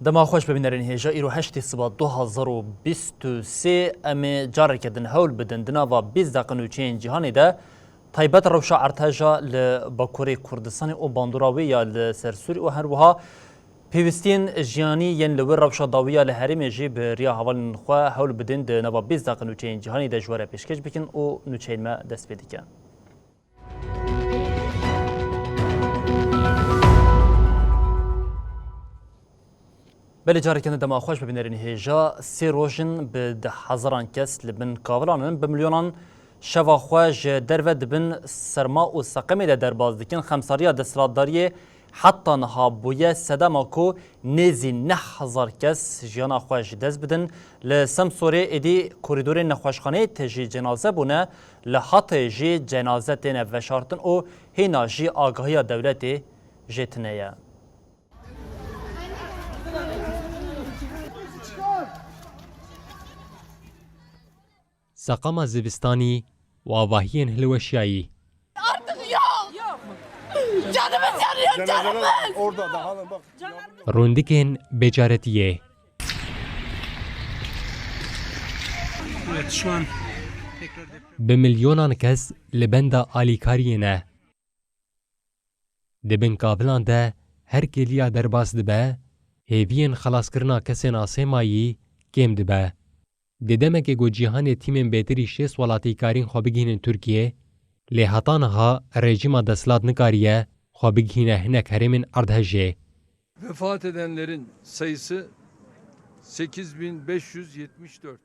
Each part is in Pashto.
دما خوش ببینرین هیجا ایرو هشتی سبا 2023 امی جاری کردن هول بدن دنا و 20 دقیقه چین جهانی ده تایبت روشا ارتجا لباکوری کردستان و باندوراوی یا لسرسوری و هر وها پیوستین جیانی ین لور روشا داویا لحریم جی به ریا حوال نخوا هول بدن دنا و 20 دقیقه چین جهانی ده جواره پیشکش بکن و نوچین ما دست پیدا کن. بله جاری کنه دما خوش ببینرین هیجا سی روشن به 10,000 کس لبن کاولانن به میلیونان شوا خوش درو دبن سرما و سقمی ده در باز دکن خمساریا دستلاتداری حتی نها بویه سدما کو نزی 9,000 کس جیانا خوش دست بدن لسم سوره ادی کوریدور نخوشخانه تجی جنازه بونه لحاط جی جنازه تینه وشارتن و هینا جی آگاهی دولت جتنه. سقام زوستانی و آواهین هلوشیایی روندکن بجارتیه به میلیونان کس لبندا آلیکاری نه دبن کابلان ده هر کلیا درباس دبه هیوین خلاص کرنا کسی ناسمایی کم دبه ددمک گو جهان تیم بهتری شش ولاتی کارین خو بگین ترکیه لهاتانها رژیم دسلات نکاریه خو بگین هنک هرمن اردهجه. Vefat edenlerin sayısı 8.574.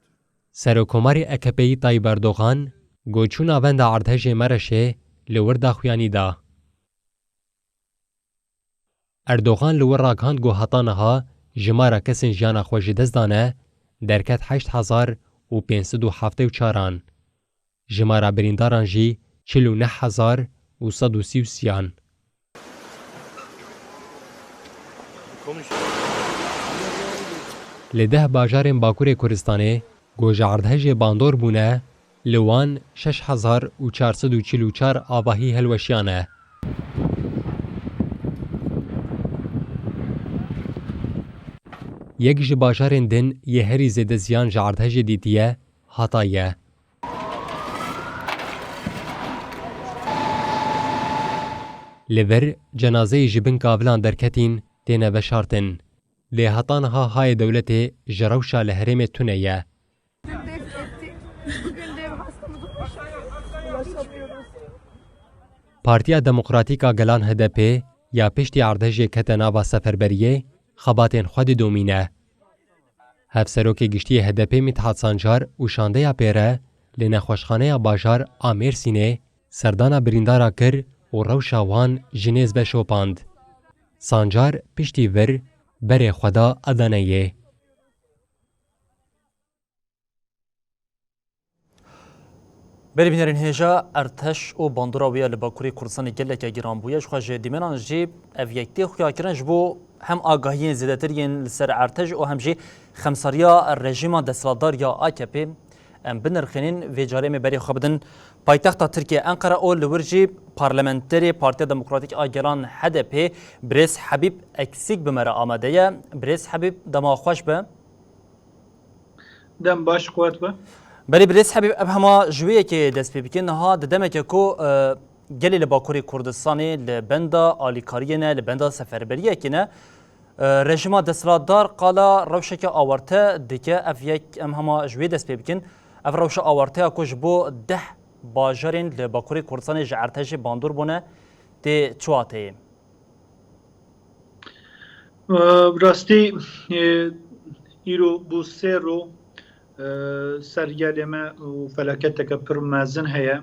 سرکوماری اکپی طایب اردوغان گوچون آوند اردهجه مرشه لور داخویانی دا. اردوغان لور راگهاند گو هاتانها جمارا کسین جانا خوش دزدانه درکت 8,574 جمارا برینداران جی 49,133 لده باجارین باکور کردستانه گوجه اردهج باندور بونه لوان 6,444 آواهی هلوشیانه. یک جی باجارین دن یه هری زیده زیان جاردهج دیدیه هاتایه. لور جنازه جبن کابلان درکتین تینه بشارتن. لهاتانها های دولت جروشا لحرم تونیه. پارتیا دموکراتیکا گلان هدپی یا پشتی اردهج کتناوا سفربریه خباتین خود دومینه. هفسروک گشتی هدپی متحد سانجار و شانده یا پیره لنخوشخانه باجار آمیر سینه سردانا بریندارا کر و روشاوان جنیز بشوپاند. سانجار پشتی ور بره خدا ادانه. بری بینرین هجا ارتش و باندوراویا لباکوری کردستان گلک گیران بویش خواه دیمنان جی اویکتی خویا کرنج بو هم آگاهی زیادترین لسر ارتش و هم جی خمساریا رژیم دستلاتدار یا AKP بنرخینین و جاریم بری خواه بدن پایتخت ترکیه انقره او لورجی پارلمنتری پارتی دموکراتیک آگران HDP بریس حبیب اکسیک بمره آمده یا بریس حبیب دما خوش به دم باش قوت به بله بریس حبیب اب هما جویه که دست پی بکن ها ددمه که کو گلی لباکوری کردستانی لبندا آلیکاریه نه لبندا سفربریه که نه رژیم دستلاتدار قالا روشک آورته دیگه اف یک ام هما جویه دست پی بکن اف روش آورته کش بو 10 باجرین لباکوری کردستانی جعرتش باندور بونه دی چواته راستی ایرو بو سه رو سرگلمه و فلاکتک پر مزن هیا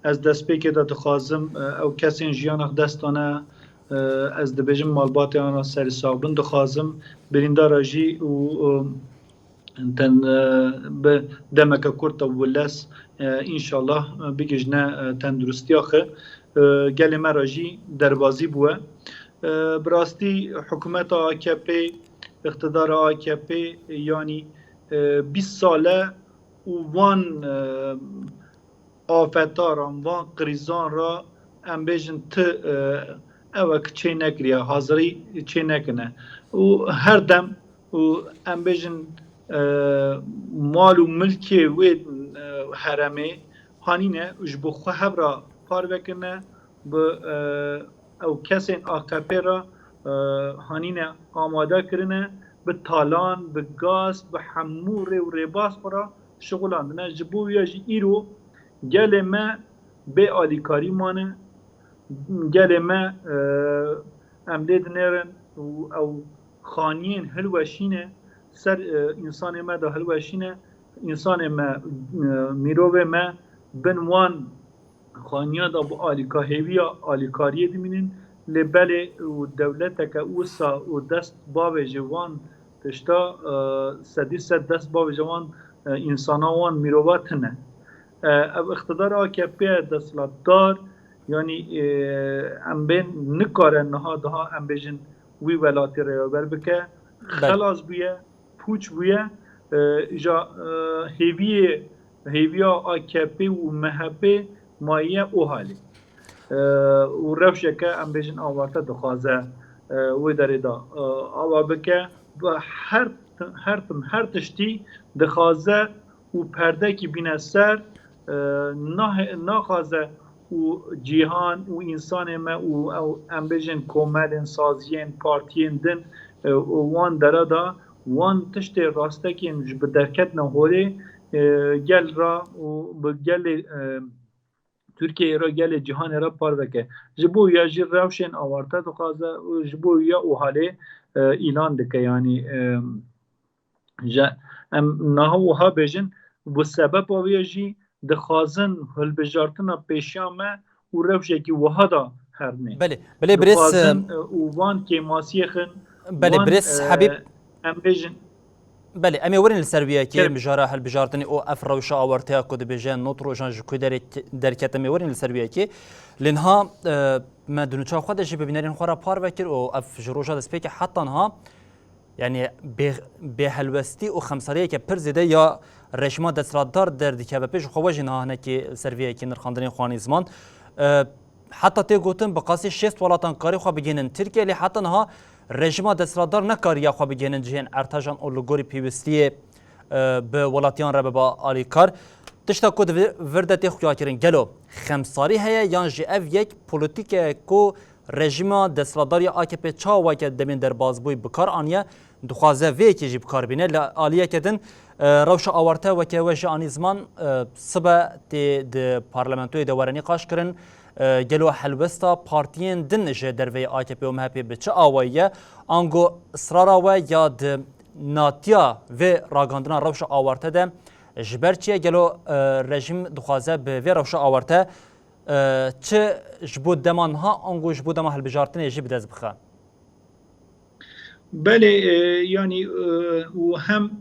از دست پی که دخوازم او کسی جیانخ دستانه از دبیجم مالبات آن سر سابن دخوازم بریندارا جی و تن به دمک کرد و ولس انشالله بگیجنه تندرستی آخه گل مراجی دربازی بوه براستی حکومت AKP اقتدار AKP یعنی 20 ساله و وان آفتاران وان قریزان را ام بیجن اوک چه نکریه حاضری چه نکنه و هر دم و ام بیجن مال و ملکی و حرمه هانینه اش بخواه هبرا پار بکنه او کسین AKP را هانینه آماده کرنه به تالان به گاز به حمور و ریباس برا شغلاندنه جبویا جی ایرو گل ما به آلیکاری مانه گل ما امدید نیرن او خانین هلوشینه سر انسان ما ده هلوشینه انسان ما میروه ما بنوان خانیا دا با آلیکاریه دیمینین لبله و دولتک اوسا و دست باو جوان تشتا سد دست باو جوان انسانوان میروات نه او اقتدار AKP دستلاتدار یعنی ام بین نکاره نها daha ام بیجن وی ولاتی ریابر بکه خلاص بویه پوچ بویه جا هیویا AKP و MHP مایه او حالی و روشه که ام بیجن آوارتا دخوازه وی داره دا آوا بکه و هر تشتی دخوازه و پرده کی بینه سر نخوازه و جیهان و انسان ما و ام بیجن کوملن سازین پارتین دن وان داره دا وان تشت راسته که به درکت نهوره گل را و گل Türkiye را گل جهان را پار بکه جبو یا جی روشن آورده دخوازه جبو یا او حاله اعلان دکه یعنی نها وها بیجن و سبب آویا جی دخوازن هل بجارتنا پیشیامه و روشه که وها دا هرنه بله برس دخوازن وان که ماسیه خن بله برس حبیب ام بیجن بله امی ورن السربیه که مجاره هل بجارتنی او افروش آورته کد بجن نوترو جان جو درکت امی ورن السربیه که لنها ما دنوچا خودش ببینرین خورا پار بکر او اف جروجا دسپیک حتی ها یعنی به هلوستی و خمساریه که پر زده یا رشما دستلاتدار در دیکه و پیش خواهش نه که سرویه که نرخاندنی خوانی زمان حتی تی گوتن بقاسی 6 ولاتان کاری خواه بگینن ترکیه لی حتی نه رژیم دستلاتدار نکاری خواه بگینن جهن ارتجان اولگوری پیوستی به ولاتیان را با آلیکار تشتا کد وردتی خواه کرن گلو خمساری هیا یان جی اف یک پولیتیک کو رژیم دستلاتداری AKP چاوه که دمین در بازبوی بکار آنیه دخوازه وی که جی بکار بینه لآلیه کدن روش آورته و که وجه آنی زمان صبح دی پارلمنتوی دورانی قاش کرن گلو حلوستا پارتین دنجه در وی AKP و MHP به چه آوایه آنگو اصرارا و یاد ناتیا و راگاندنا روش آورته ده جبرچیه گلو رژیم دخوازه به وی روش آورته چه جبود دمان ها آنگو جبود دمان هلبجارتن یجی بدز بخواه بله یعنی و هم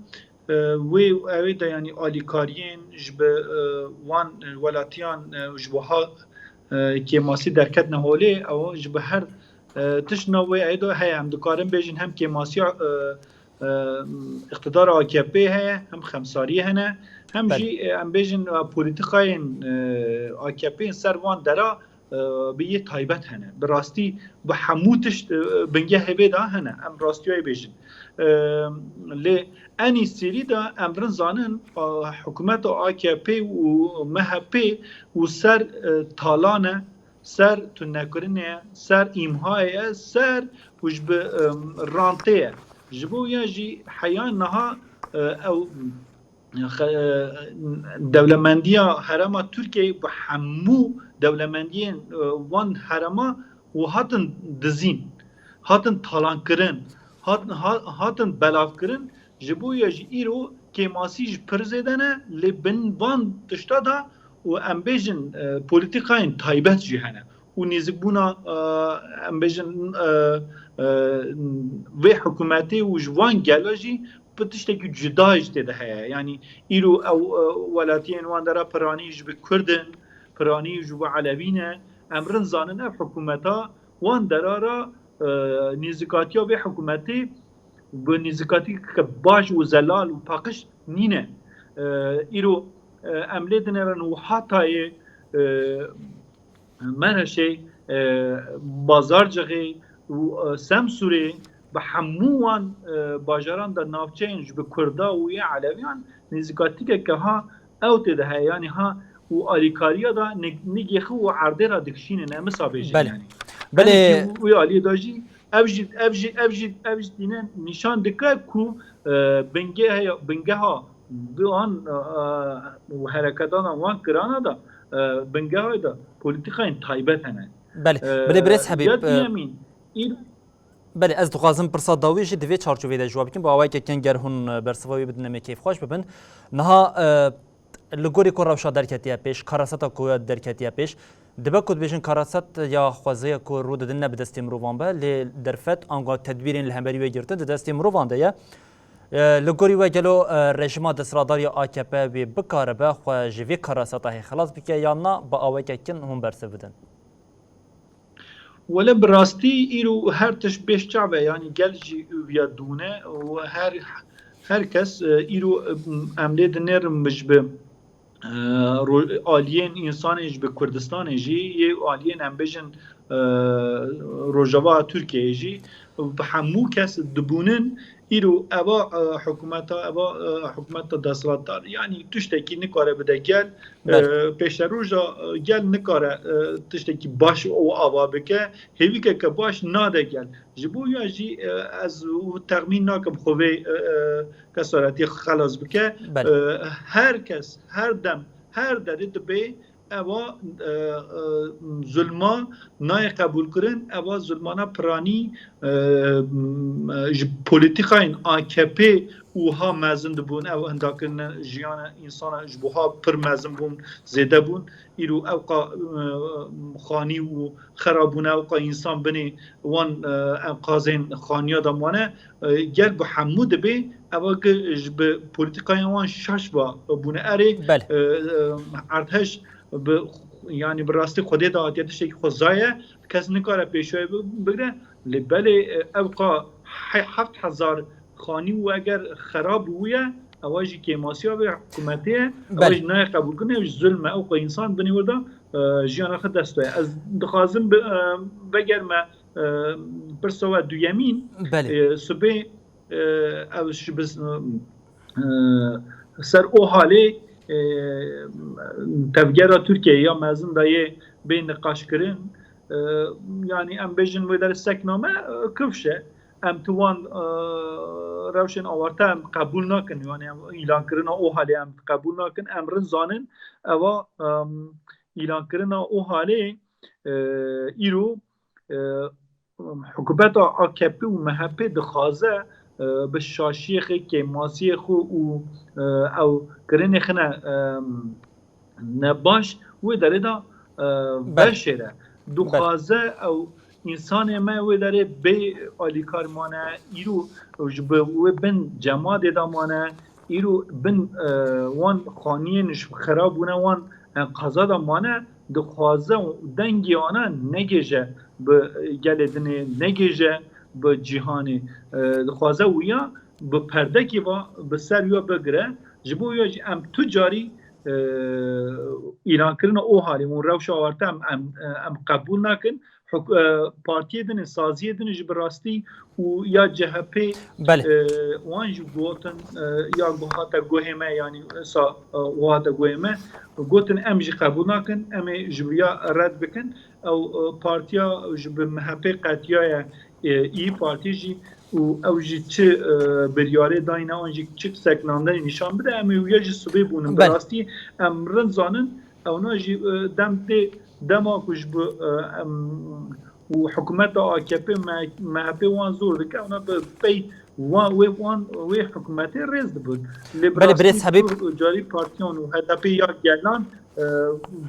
وی اویده یعنی آلیکارین جب وان ولاتیان جبوها که ماسی درکت نهوله او جب هر تشنوی ایدو هی هم دکارن بیجن هم که ماسی اقتدار AKP هی هم خمساری هنه هم جی هم بیجن پولیتیکاین AKP سر وان درا به یه تایبت هنه براستی به هموتش بنگه هبه دا هنه ام راستی های بیجن لی انی سری دا امرن زانن حکومت AKP و MHP و سر تالانه سر تنکرنه سر ایمهای سر وش به رانته جبو یا جی حیان نها او دولمندیا حرما ترکیه به همو دولمندی وان حرما و هاتن دزین هاتن تالان کرن هاتن بلاف کرن جبو یا جی ایرو که ماسیج پرزیدنه لبن وان تشتا دا و ام بیجن پولیتیکاین تایبت جهنه و نزیک بونا ام بجن وی حکومتی و جوان گلاجی پتشتکی جدایش دیده هیا یعنی ایرو او ولاتین وان دارا پرانیش به کردن پرانیش به علوینه امرن زانن اف حکومتا وان دارا نزیکاتیا به حکومتی به نزیکاتی که باش و زلال و پاکش نینه ایرو عمله دنرن و حتای منشه بازار جغی و سمسوری به هموان باجران در نافچینج به کردا و یه علویان نزیکاتی که ها اوت ده یعنی ها و آلیکاریا دا نگیخو و عرده را دکشینه نه مسابقه یعنی بله و آلی داجی ابجد دینه نشان دکه کو بنگه ها دوان و حرکتان وان کرانه دا بنگه های دا پولیتیکای تایبت هنه بله برس حبیب بله از دخوازم پرسا داویش دوی چارچوبی ده جواب کن با آوائی که کنگر هون برسواوی بدنمی کیف خوش ببن نها لگوری که روشا درکتیه پیش کاراستا که درکتیه پیش دبا کد بیشن کاراست یا خوازه که رو دادن نبدستی مروان به لی درفت آنگاه تدبیرین لهمبری و گرتن دستی مروان ده یا لگوری و جلو رژیم دستراداری AKP و بکاره به خو جوی کاراستا هی خلاص بکه یا نه با آوائی که کن هم برسه بدن ولی براستی ایرو هر تش بیش چعبه یعنی گلجی ویا دونه و هر کس ایرو عمله دنر مجبه آلین انسانش به کردستان جی یه آلین هم بجن روجاوا ترکیه جی به همو کس دبونن ایرو اوا حکومت دسترادار یعنی تشتکی نکاره بده گل پیش روزا گل نکاره تشتکی باش او آوا بکه هیوی که باش ناده گل جبو یا جی از تغمین ناکم خوبه کسارتی خلاص بکه هر کس هر درد به اوا ظلما نای قبول کرن اوا ظلمانا پرانی پولیتیکاین AKP اوها مزن بون او انداکن جیان انسان جبوها پر مزن بون زیده بون ایرو اوقا خانی و خرابونه اوقا انسان بنی وان انقاذین خانیا دامانه گل به حمود به اوا به پولیتیکاین وان شاش با بونه اره ارتش یعنی براستی خودی دعاتیت شکل خوزایه کس نکاره پیشوی بگره لبالی اوقا 7,000 خانی و اگر خراب بویه اواجی که ماسیا به حکومتیه اواج نای قبول کنه اواج ظلم اوقا انسان بنی ورده جیان خود دستوه از دخوازم بگر ما برسوا دویمین صبح اوش بس سر او حاله تفجير تركيا يا مازن داي بين نقاش كرين يعني ام بيجن ودار السكنامه كفشه ام توان روشن اورتا قبول ناكن يعني اعلان كرنا او حالي ام قبول ناكن امر زانن او اعلان كرنا او حالي ايرو حکومت AKP و MHP دخوازه به شاشیخ که ماسی خو او کرن خنا نباش و داره دا بشره دخوازه او انسان ما و داره به آلیکار مانه ایرو و بن جماعت دامانه ایرو بن وان خانیه خراب بونه وان قضا دامانه دخوازه دنگی آنه نگیجه به گلدنه نگیجه به جهانی دخوازه ویا به پرده کی و به سر یا بگره جبو یا ام تجاری ایران کردن او حالی من روش آورده ام قبول نکن پارتی دن سازی دن جبراستی و یا جهپی وان جو گوتن یا گوهاتا گوهمه یعنی سا گوهاتا گوهمه گوتن ام جی قبول نکن ام جبریا رد بکن او پارتیا جب محپی قطعه ای پارتی جی و اوجی چه بریاره داینه آنجی چه سکنانده نشان بده اما ویا جی صبح بونم براستی امرن زانن اونا جی دما کش و حکومت AKP MHP وان زور دکه اونا بی وان حکومت رزد بود بله برس حبیب جاری پارتیان و HDP یا گلان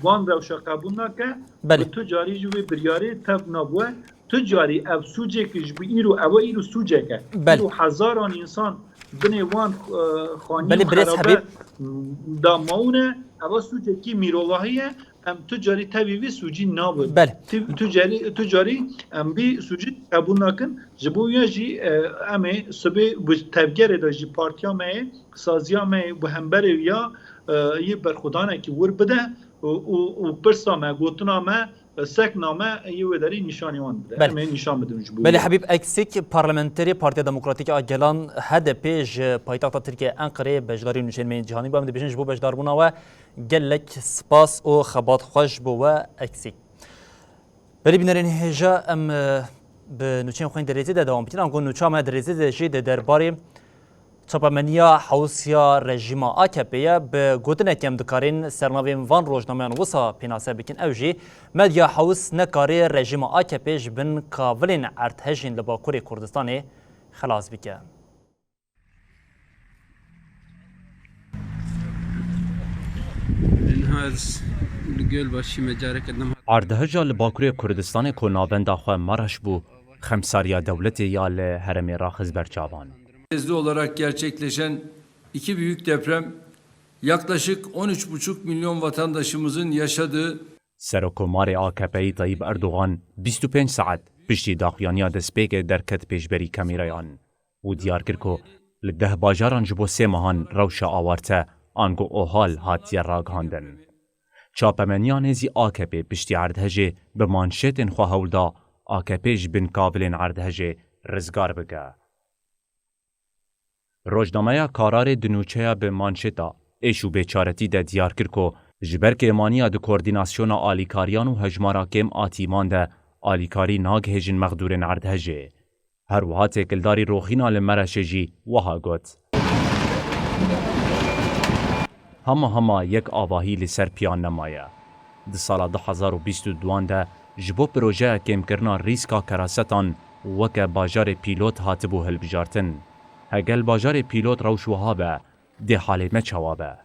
وان روشا قبول نکه بله. و تو جاری جوی بریاری تف نبوه تو جاری اب سوجه که جبی ایرو سوجه که بله. ایرو هزاران انسان بنی وان خانی بله، و برس خرابه حبیب. دا ماونه ابا سوجه کی میروواهیه ام تو جاری تبیوی سوجی نابود بله. تو جاری ام بی سوجی قبول نکن جبویا جی امه سبه تبگره دا جی پارتیا مه سازیا مه و همبر یا یه برخودانه که ور بده و پرسامه گوتنامه سکنامه یه وداری نشانی وان بده بله. امه نشان بده جبویا بله حبیب اکسیک پارلمانتری پارتی دموکراتیک آگلان HDP ج پایتخت ترکیه انقره بجداری نشین جهانی با امید بجنج بو بجدار بونا و گلک سپاس و خبات خوش بو و اکسیک بلی بینرین هجا ام به نوچین خوین درزی ده دوام بتین انگون نوچا ما درزی ده جی ده درباری چاپمنیا حوسیا رژیم AKP'ye به گوتنه کم دکارین سرناوین وان روزنامه‌ان وسا پیناسه بکن اوجی مدیا حوس نکاری رژیم AKP بن کاولین ارتهجین لباکوری کردستانی خلاص بکه. ارتهجا لباکوری کردستان کو ناوندا خو مارش بو خمساریا devleti ya li heremê raxiz berçavan. olarak gerçekleşen iki büyük deprem yaklaşık 13,5 milyon vatandaşımızın yaşadığı Serokkomarê AKP'yê Tayyip Erdoğan 25 saet piştî daxuyaniya destpêkê derket pêşberî kamîrayan û diyar kir ku li 10 bajaran ji bo 3 mehan rewşa awarte ango ohal hatiye ragihandin. Çapemeniya nêzî AKP piştî erdhejê bi manşetên xwe hewl da AKP ji bin kavilên erdhejê rizgar bike. Rojnameya kararê di nûçeya bi manşeta êş û bêçaretî de diyar kir ku ji ber kêmaniya di koordînasyona alîkariyan û hejmara kêm atîman de alîkarî nagihêjin mexdûrên erdhejê. Her wiha têkildarî roxîna li Mereşê jî wiha got. Hema yek avahî li ser piyan nemaye. Di sala 2022 de ji bo projeya kêmkirina rîska kerasetan weke bajarê pîlot hatibû hilbijartin. Hegel bajarê pîlot rewş wiha be, dê halê me çawa be.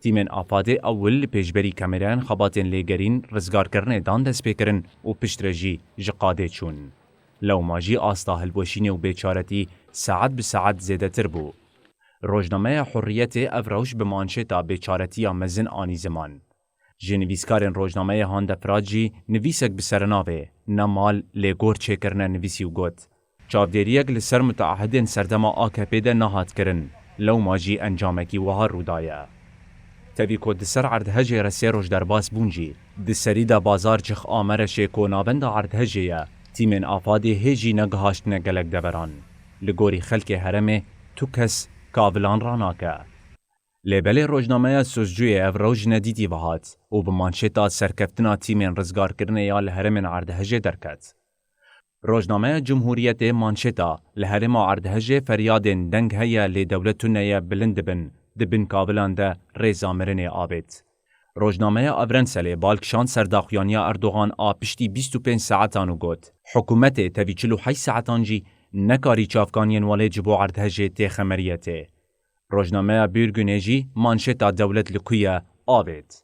Tîmên afadê ewil li pêşberî kamerayên xebatên lêgerîn rizgarkirinê dan destpêkirin û piştre jî ji qadê çûn. Lewma jî asta hilweşînê û bêçaretî saet bi saet zêdetir bû. Rojnameya Hurriyetê ev rewş bi manşeta bêçaretiya mezin anî ziman. Ji nivîskarên rojnameyê Handefrat jî nivîsek bi serenavê, ne mal lêgor çêkirine nivîsî û got. Çavdêriyek li ser mutaehidên serdema AKP de nehat kirin, lewma jî encamekî wiha rûdaye. Tevî ku di ser erdhejê re sê roj derbas bûn jî, di serî de bazar cix a Mereşê ku navenda erdhejê ye, tîmên afadê hê jî negihaştine gelek deveran. Li gorî xelkê heremê tu kes kavilan ranake. Lêbelê rojnameya Sözcûyê ev rewş nedîtî vehat û bi manşeta serkeftina tîmên rizgarkirinê ya li heremên erdhejê derket. Rojnameya Cumhuriyetê manşeta li herêma erdhejê feryadên deng heye lê dewlet tuneye bilind dibin, di bin kavilan de rêza mirinê avêt. Rojnameya Evrenselê balkişand serdaxuyaniya Erdoğan a piştî 25 saetan û got. Hikûmetê tevî 48 saetan jî nekarî çavkaniyên welê ji bo erdhejê tê xemeriyetê. Rojnameya Bîrgûnê jî manşeta dewlet li ku ye avêt.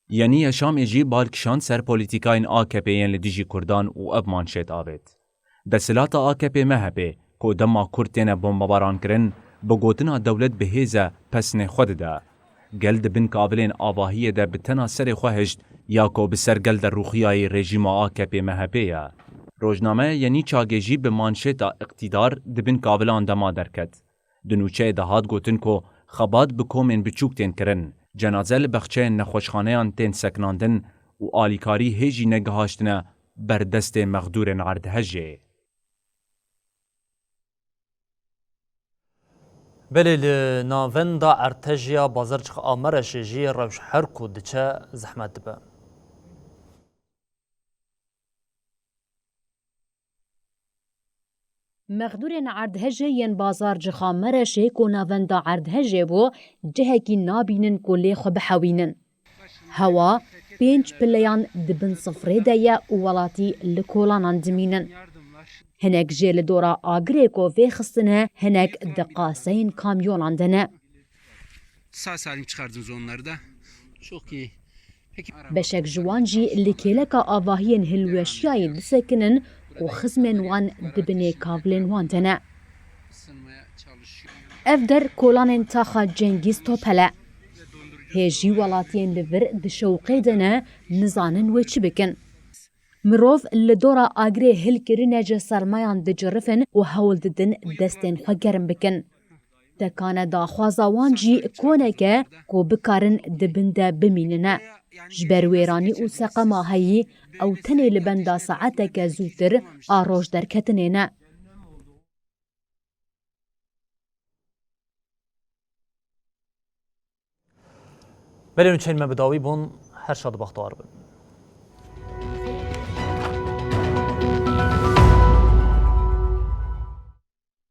Yenî Şamê jî balkişand ser polîtîkayên AKP'yên li dijî Kurdan û ev manşet avêt. Desthilata AKP MHP ku dema Kurd têne bombabaran kirin, bi gotina dewlet bihêze pesnê xwe dide. Gel di bin kavilên avahiyê de bi tena serê xwe hişt ya ku bi ser gel de rûxiyayê rejîma AKP MHP ye. Rojnameya Yenî Çagê jî bi manşeta iqtîdar di bin kavilan dema derket. Di nûçeyê de hat gotin ku xebat bi komên biçûk tên kirin, cenaze li bexçeyên nexweşxaneyan tên seknandin û alîkarî hê jî negihaştine ber destê mexdûrên erdhejê. بله لناوندا ارتجیا بازارچخ آمرش جی روش هر کو دچه زحمت دبه. مخدورên erdhejê yên bazarcıxa Mereşê ku navenda erdhejê bû cihekî nabînin ku lê xwe bihewînin. Hewa 5 pileyan dibin sifrê de ye û welatî li kolanan dimînin. Hinek jê li dora agirê ku vê xistine hinek di qaseyên kamyonan de ne. Sağ salim çıkardınız onları da. Çok iyi. بەشێک جوان jî li kêleka avahiyên hilweşiyayê disekinin û xizmên wan dibinê kavlên wan tene. Ev der kolanên taxa Cengiz Topel e. Hêjî welatiyên li vir di şewqê de ne nizanin wê çi bikin. Mirov li dora agirê hilkirine ji sermayan dicirifin û hewl didin destên xwe germ bikin. Tekane daxwaza wan jî koneke ku bikarin dibin de bimînine. Ji ber wêranî û seqema heyî ew tenê li benda saeteke zûtir a roj derketinê ne. بلێن چین me bidawî bûn her şad baxtewar bin.